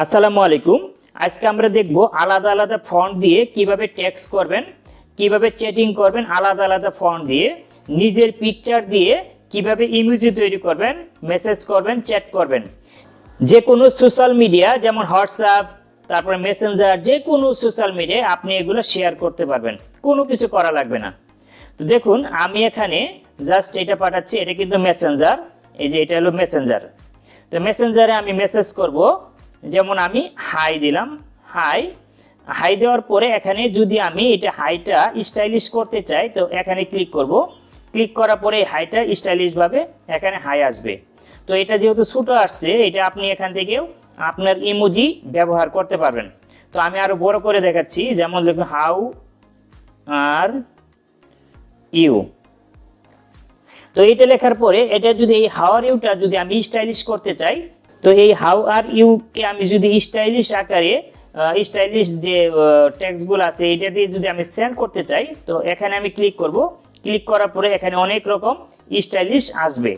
আসসালামু আলাইকুম। আজকে আমরা দেখব আলাদা আলাদা ফন্ট দিয়ে কিভাবে টেক্সট করবেন, কিভাবে চ্যাটিং করবেন আলাদা আলাদা ফন্ট দিয়ে, নিজের পিকচার দিয়ে কিভাবে ইমোজি তৈরি করবেন, মেসেজ করবেন, চ্যাট করবেন। যে কোনো সোশ্যাল মিডিয়া যেমন হোয়াটসঅ্যাপ, তারপরে মেসেঞ্জার, যে কোনো সোশ্যাল মিডিয়ায় আপনি এগুলো শেয়ার করতে পারবেন, কোনো কিছু করা লাগবে না। তো দেখুন আমি এখানে জাস্ট এটা পাঠাচ্ছি, এটা কিন্তু মেসেঞ্জার, এই যে এটা হলো মেসেঞ্জার। তো মেসেঞ্জারে আমি মেসেজ করব, যেমন আমি হাই দিলাম, হাই হাই দেওয়ার পরে এখানে যদি আমি এটা হাইটা স্টাইলিশ করতে চাই তো এখানে ক্লিক করব। ক্লিক করার পরে হাইটা স্টাইলিশভাবে এখানে হাই আসবে। তো এটা যেহেতু ছোটো আসছে, এটা আপনি এখান থেকেও আপনার ইমোজি ব্যবহার করতে পারবেন। তো আমি আরও বড় করে দেখাচ্ছি, যেমন লিখুন হাউ আর ইউ। তো এটা লেখার পরে এটা যদি এই হাউ আর ইউটা যদি আমি স্টাইলিশ করতে চাই, তো এই হাউ আর ইউকে আমি যদি স্টাইলিশ আকারে স্টাইলিশ যে টেক্সটগুলো আছে এটা দিয়ে যদি আমি সেন্ড করতে চাই, তো এখানে আমি ক্লিক করব। ক্লিক করার পরে এখানে অনেক রকম স্টাইলিশ আসবে।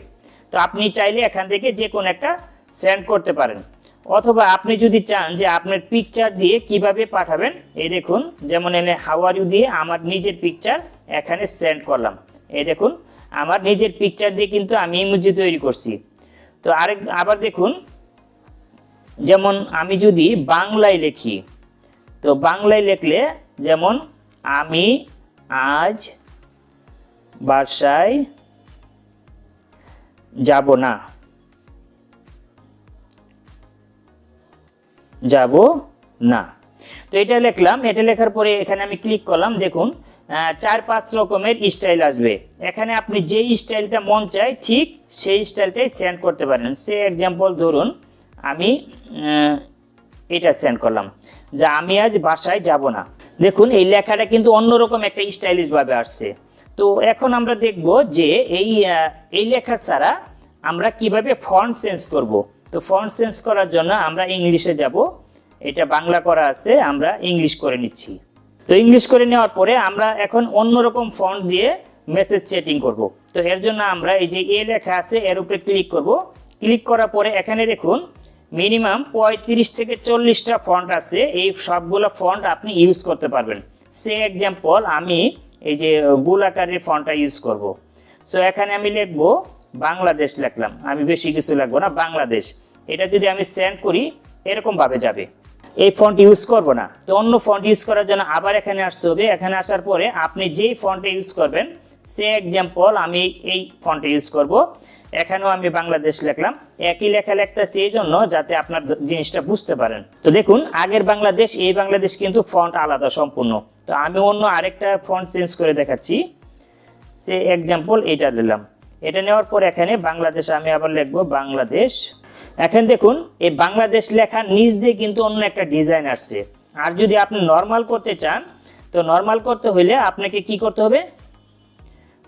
তো আপনি চাইলে এখান থেকে যে কোনো একটা সেন্ড করতে পারেন, অথবা আপনি যদি চান যে আপনার পিকচার দিয়ে কিভাবে পাঠাবেন, এই দেখুন যেমন এনে হাউ আর ইউ দিয়ে আমার নিজের পিকচার এখানে সেন্ড করলাম। এই দেখুন আমার নিজের পিকচার দিয়ে কিন্তু আমি ইমোজি তৈরি করছি। তো আবার দেখুন, যেমন আমি যদি বাংলায় লিখি, তো বাংলায় লিখলে যেমন আমি আজ বাসায় যাব না, যাব না। তো এটা লিখলাম, এটা লেখার পরে এখানে আমি ক্লিক করলাম। দেখুন 4-5 রকমের স্টাইল আসবে। এখানে আপনি যেই স্টাইলটা মন চায় ঠিক সেই স্টাইলটাই সেন্ড করতে পারেন। সে এক্সাম্পল ধরুন আমি এটা সেন্ড করলাম যে আমি আজ বাসায় যাব না। দেখুন এই লেখাটা কিন্তু অন্যরকম একটা স্টাইলিশভাবে আসছে। তো এখন আমরা দেখব যে এই লেখা ছাড়া আমরা কিভাবে ফন্ট চেঞ্জ করব। তো ফন্ট চেঞ্জ করার জন্য আমরা ইংলিশে যাব, এটা বাংলা করা আছে, আমরা ইংলিশ করে নিচ্ছি। তো ইংলিশ করে নেওয়ার পরে আমরা এখন অন্যরকম ফন্ট দিয়ে মেসেজ চ্যাটিং করব। তো এর জন্য আমরা এই যে এ লেখা আছে এর উপরে ক্লিক করব। ক্লিক করার পরে এখানে দেখুন মিনিমাম 35 থেকে 40টা ফন্ট আছে। এই সবগুলো ফন্ট আপনি ইউজ করতে পারবেন। সে এক্সাম্পল আমি এই যে গোলাকারের ফন্টটা ইউজ করব। সো এখানে আমি লিখব বাংলাদেশ, লিখলাম, আমি বেশি কিছু লিখবো না, বাংলাদেশ। এটা যদি আমি সেন্ড করি এরকমভাবে যাবে, এই ফন্ট ইউজ করব না। তো অন্য ফন্ট ইউজ করার জন্য আবার এখানে আসতে হবে। এখানে আসার পরে আপনি যেই ফন্টে ইউজ করবেন, সে এক্সাম্পল আমি এই ফন্টে ইউজ করব। এখানেও আমি বাংলাদেশ লিখলাম। একই লেখা লিখতেছি এই জন্য যাতে আপনার জিনিসটা বুঝতে পারেন। তো দেখুন আগের বাংলাদেশ এই বাংলাদেশ কিন্তু ফন্ট আলাদা সম্পূর্ণ। তো আমি অন্য আরেকটা ফন্ট চেঞ্জ করে দেখাচ্ছি। সে এক্সাম্পল এটা দিলাম। এটা নেওয়ার পর এখানে বাংলাদেশ আমি আবার লিখবো বাংলাদেশ। এখন দেখুন এই বাংলাদেশ লেখার নিচ দিয়ে কিন্তু অন্য একটা ডিজাইন আসছে। আর যদি আপনি নর্মাল করতে চান, তো নর্মাল করতে হলে আপনাকে কি করতে হবে,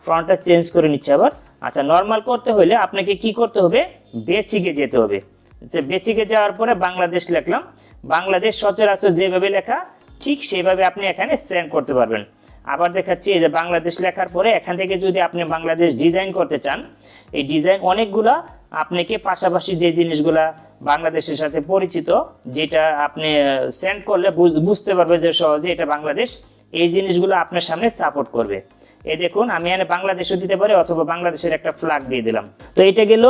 ফন্টটা চেঞ্জ করে নিচ্ছে আবার। আচ্ছা, নর্মাল করতে হলে আপনাকে কি করতে হবে, বেসিকে যেতে হবে। আচ্ছা, বেসিকে যাওয়ার পরে বাংলাদেশ লিখলাম। বাংলাদেশ সচরাচর যেভাবে লেখা ঠিক সেভাবে আপনি এখানে সেন্ড করতে পারবেন। আবার দেখাচ্ছি এই যে বাংলাদেশ লেখার পরে এখান থেকে যদি আপনি বাংলাদেশ ডিজাইন করতে চান, এই ডিজাইন অনেকগুলা আপনাকে পাশাপাশি যে জিনিসগুলা বাংলাদেশের সাথে পরিচিত, যেটা আপনি সেন্ড করলে বুঝতে পারবে যে সহজে এটা বাংলাদেশ, এই জিনিসগুলো আপনার সামনে সাপোর্ট করবে। এই দেখুন আমি এখানে বাংলাদেশও দিতে পারি অথবা বাংলাদেশের একটা ফ্ল্যাগ দিয়ে দিলাম। তো এটা গেল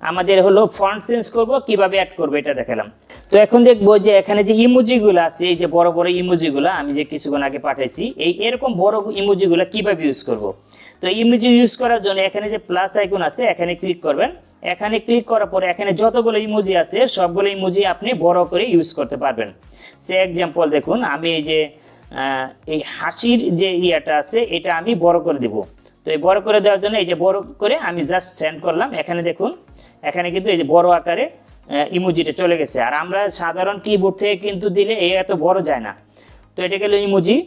আমাদের হলো ফন্ট চেঞ্জ করব, কিভাবে অ্যাড করব এটা দেখালাম। তো এখন দেখবো যে এখানে যে ইমোজিগুলো আছে, এই যে বড় বড় ইমোজিগুলো আমি যে কিছুক্ষণ আগে পাঠাইছি, এরকম বড় ইমোজিগুলো কিভাবে ইউজ করব। তো ইমোজি ইউজ করার জন্য এখানে যে প্লাস আইকন আছে এখানে ক্লিক করবেন। এখানে ক্লিক করার পরে এখানে যতগুলো ইমোজি আছে সবগুলো ইমোজি আপনি বড় করে ইউজ করতে পারবেন। সে এক্সাম্পল দেখুন আমি এই যে এই হাসির যে ইয়াটা আছে এটা আমি বড় করে দেব। তো এই বড় করে দেওয়ার জন্য এই যে বড় করে আমি জাস্ট সেন্ড করলাম। এখানে দেখুন এখানে কিন্তু এই যে বড় আকারে ইমোজিটা চলে গেছে। আর আমরা সাধারণ কিবোর্ড থেকে কিন্তু দিলে এত বড় যায় না। তো এটা গেল ইমোজি।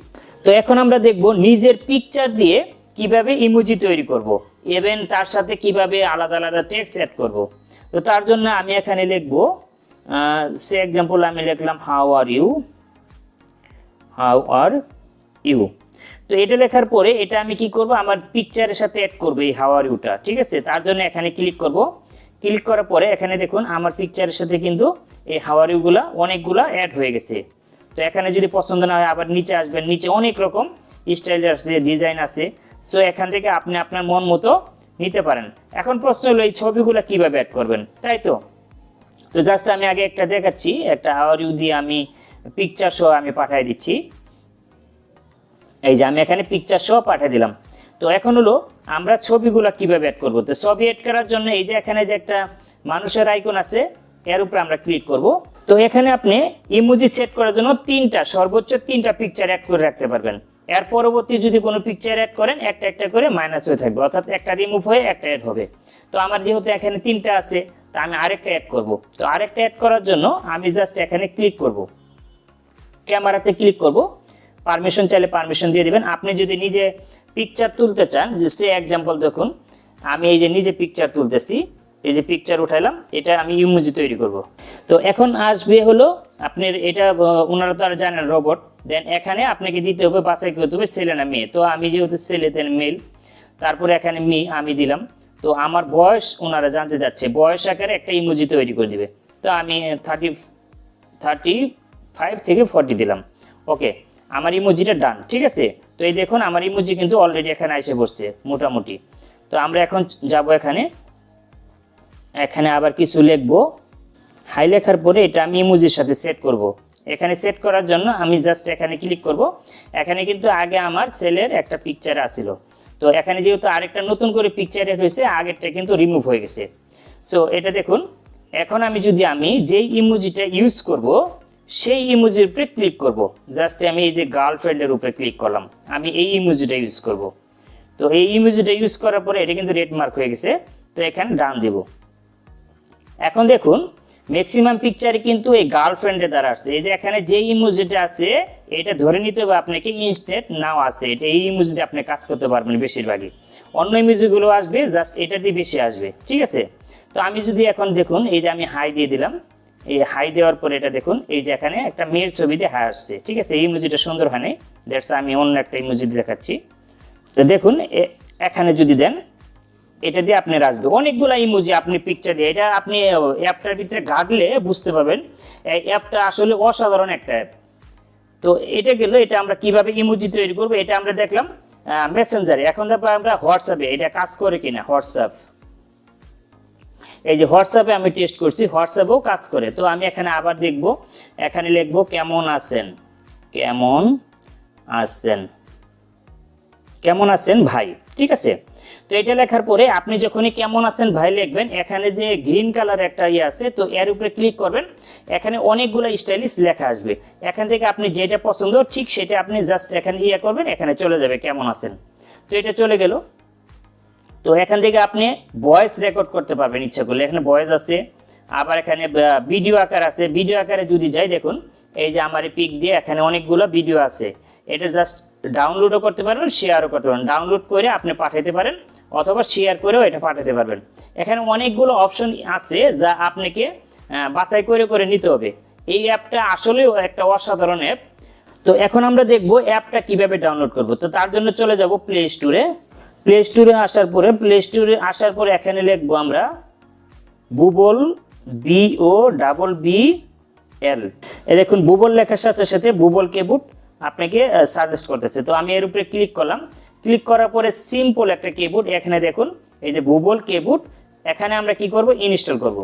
তো এখন আমরা দেখব নিজের পিকচার দিয়ে কিভাবে ইমোজি তৈরি করব, এবং তার সাথে কিভাবে আলাদা আলাদা টেক্সট অ্যাড করব। তো তার জন্য আমি এখানে লিখব সে এক্সাম্পল আমি লিখলাম how are you, how are you. তো এটা লেখার পরে এটা আমি কি করব, আমার পিকচারের সাথে অ্যাড করব এই হাউ আর ইউটা, ঠিক আছে। তার জন্য এখানে ক্লিক করব। ক্লিক করার পরে এখানে দেখুন আমার পিকচারের সাথে কিন্তু এই হাওয়ারিগুলা অনেকগুলা অ্যাড হয়ে গেছে। তো এখানে যদি পছন্দ না হয় আবার নিচে আসবেন, নিচে অনেক রকম স্টাইল আছে, ডিজাইন আছে। সো এখান থেকে আপনি আপনার মন মতো নিতে পারেন। এখন প্রশ্ন হলো এই ছবিগুলো কিভাবে অ্যাড করবেন, তাই তো? তো জাস্ট আমি আগে একটা দেখাচ্ছি, একটা হাওয়ারিউ দিয়ে আমি পিকচার সহ আমি পাঠিয়ে দিচ্ছি। এই যে আমি এখানে পিকচার সহ পাঠিয়ে দিলাম। তো এখন হলো আমরা ছবিগুলো কিভাবে অ্যাড করব। তো ছবি অ্যাড করার জন্য এই যে এখানে যে একটা মানুষের আইকন আছে, এর উপরে আমরা ক্লিক করব। তো এখানে আপনি ইমোজি সেট করার জন্য সর্বোচ্চ তিনটা পিকচার অ্যাড করে রাখতে পারবেন। এর পরবর্তী যদি কোনো পিকচার অ্যাড করেন একটা একটা করে মাইনাস হয়ে থাকবে, অর্থাৎ একটা রিমুভ হয়ে একটা অ্যাড হবে। তো আমার যেহেতু এখানে তিনটা আছে, তা আমি আরেকটা অ্যাড করব। তো আরেকটা অ্যাড করার জন্য আমি জাস্ট এখানে ক্লিক করব, ক্যামেরাতে ক্লিক করব, পারমিশন চাইলে পারমিশন দিয়ে দিবেন। আপনি যদি নিজে পিকচার তুলতে চান, যে সে এক্সাম্পল দেখুন আমি এই যে নিজে পিকচার তুলতেছি, এই যে পিকচার উঠাইলাম, এটা আমি ইমোজি তৈরি করব। তো এখন আসবে হলো আপনার এটা ওনারা তো আর জানেন রোবট, দেন এখানে আপনাকে দিতে হবে বাছাই করতে হবে ছেলে না মেয়ে। তো আমি যেহেতু ছেলে দেন মেল, তারপরে এখানে মি আমি দিলাম। তো আমার বয়স ওনারা জানতে যাচ্ছে, বয়স আকারে একটা ইমোজি তৈরি করে দিবে। তো আমি 35 থেকে 40 দিলাম। ওকে, আমার ইমোজিটা ডান, ঠিক আছে। তো এই দেখুন আমার ইমোজি কিন্তু অলরেডি এখানে এসে বসছে মোটামুটি। তো আমরা এখন যাব এখানে আবার কিছু লিখবো। হাই লেখার পরে এটা আমি ইমোজির সাথে সেট করব। এখানে সেট করার জন্য আমি জাস্ট এখানে ক্লিক করব। এখানে কিন্তু আগে আমার ছেলের একটা পিকচার আসছিল, তো এখানে যেহেতু আরেকটা নতুন করে পিকচার এড হয়েছে, আগেরটা কিন্তু রিমুভ হয়ে গেছে। সো এটা দেখুন, এখন আমি যেই ইমোজিটা ইউজ করব সেই ইমোজির উপরে ক্লিক করব। জাস্ট আমি এই যে গার্লফ্রেন্ডের উপরে ক্লিক করলাম, আমি এই ইমোজিটা ইউজ করব। তো এই ইমোজিটা ইউজ করার পরে এটা কিন্তু রেড মার্ক হয়ে গেছে, তো এখানে ডান দিব। এখন দেখুন ম্যাক্সিমাম পিকচারে কিন্তু এই গার্লফ্রেন্ডের দ্বারা আসছে। এই যে এখানে যে ইমোজিটা আছে এটা ধরে নিতে হবে আপনাকে ইনস্ট্যান্ট নাও আসছে, এটা এই ইমোজিতে আপনি কাজ করতে পারবেন বেশিরভাগই। অন্য ইমোজিগুলো আসবে জাস্ট এটা দিয়ে বেশি আসবে, ঠিক আছে। তো আমি যদি এখন দেখুন এই যে আমি হাই দিয়ে দিলাম, এই হাই দেওয়ার পরে এটা দেখুন এই যে এখানে একটা মেয়ের ছবি দিয়ে হাই আসছে, ঠিক আছে। এই ইমোজিটা সুন্দর হয় নাই, দ্যাটস আমি অন্য একটা ইমোজি দেখাচ্ছি। তো দেখুন এখানে যদি দেন এটা দিয়ে আপনি আসবে অনেকগুলো ইমোজি আপনি পিকচার দিয়ে। এটা আপনি অ্যাপটার ভিতরে ঘাটলে বুঝতে পারবেন এই অ্যাপটা আসলে অসাধারণ একটা অ্যাপ। তো এটা গেল, এটা আমরা কিভাবে ইমোজি তৈরি করবো এটা আমরা দেখলাম মেসেঞ্জারে। এখন দেখবো আমরা হোয়াটসঅ্যাপে এটা কাজ করে কিনা। হোয়াটসঅ্যাপ, এই যে হোয়াটসঅ্যাপে আমি টেস্ট করছি, হোয়াটসঅ্যাপেও কাজ করে। তো আমি এখানে আবার দেখব, এখানে লিখবো কেমন আছেন, কেমন আছেন, কেমন আছেন ভাই, ঠিক আছে। তো এটা লেখার পরে আপনি যখনই কেমন আছেন ভাই লিখবেন, এখানে যে গ্রিন কালার একটা ইয়ে আছে, তো এর উপরে ক্লিক করবেন। এখানে অনেকগুলো স্টাইলিশ লেখা আসবে, এখান থেকে আপনি যেটা পছন্দ ঠিক সেটা আপনি জাস্ট এখানে ইয়ে করবেন, এখানে চলে যাবে কেমন আছেন। তো এটা চলে গেল। তো এখান থেকে আপনি ভয়েস রেকর্ড করতে পারবেন ইচ্ছা করলে, এখানে ভয়েস আছে, আবার এখানে ভিডিও আকার আছে। ভিডিও আকারে যদি যাই দেখুন এই যে আমার পিক দিয়ে এখানে অনেকগুলো ভিডিও আছে, এটা জাস্ট ডাউনলোডও করতে পারবেন, শেয়ারও করতে পারেন। ডাউনলোড করে আপনি পাঠাতে পারেন অথবা শেয়ার করেও এটা পাঠাতে পারবেন। এখানে অনেকগুলো অপশন আছে যা আপনাকে বাছাই করে করে নিতে হবে। এই অ্যাপটা আসলেও একটা অসাধারণ অ্যাপ। তো এখন আমরা দেখব অ্যাপটা কিভাবে ডাউনলোড করব। তো তার জন্য চলে যাব প্লে স্টোরে। প্লে স্টোরে আসার পরে এখানে লিখবো আমরা বুবল, BOBBL। দেখুন বুবল লেখার সাথে সাথে বুবল কিবোর্ড আপনাকে সাজেস্ট করতেছে। তো আমি এর উপরে ক্লিক করলাম, ক্লিক করার পরে সিম্পল একটা কিবোর্ড, এখানে দেখুন এই যে বুবল কিবোর্ড। এখানে আমরা কি করব, ইনস্টল করব।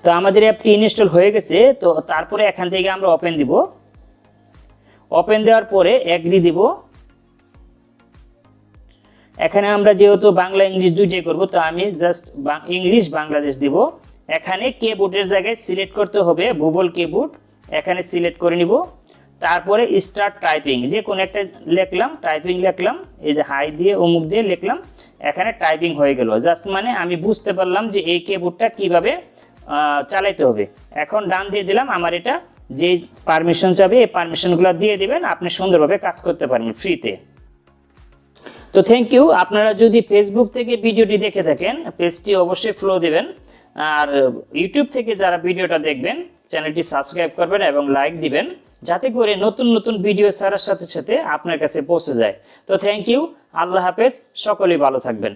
তো আমাদের অ্যাপটি ইনস্টল হয়ে গেছে। তো তারপরে এখান থেকে আমরা ওপেন দিব। ওপেন দেওয়ার পরে এগ্রি দিব। এখানে আমরা যেহেতু বাংলা ইংলিশ দুইটাই করব, তো আমি জাস্ট ইংলিশ বাংলাদেশ দিব। এখানে কিবোর্ডের জায়গায় সিলেক্ট করতে হবে বুবল কিবোর্ড, এখানে সিলেক্ট করে নিব। তারপরে স্টার্ট টাইপিং, যে কোনো একটা লিখলাম, টাইপিং লিখলাম, এই যে হাই দিয়ে অমুক দিয়ে লিখলাম, এখানে টাইপিং হয়ে গেল। জাস্ট মানে আমি বুঝতে পারলাম যে এই কিবোর্ডটা কিভাবে চালাইতে হবে। এখন ডান দিয়ে দিলাম। আমার এটা যে পারমিশন চাবে এই পারমিশনগুলো দিয়ে দিবেন, আপনি সুন্দরভাবে কাজ করতে পারবেন ফ্রিতে। তো থ্যাংক ইউ। আপনারা যদি ফেসবুক থেকে ভিডিওটি দেখে থাকেন পেজটি অবশ্যই ফলো দিবেন, আর ইউটিউব থেকে যারা ভিডিওটা দেখবেন চ্যানেলটি সাবস্ক্রাইব করবেন এবং লাইক দিবেন, যাতে করে নতুন নতুন ভিডিও ছাড়ার সাথে সাথে আপনার কাছে পৌঁছে যায়। তো থ্যাংক ইউ, আল্লাহ হাফেজ, সকলেই ভালো থাকবেন।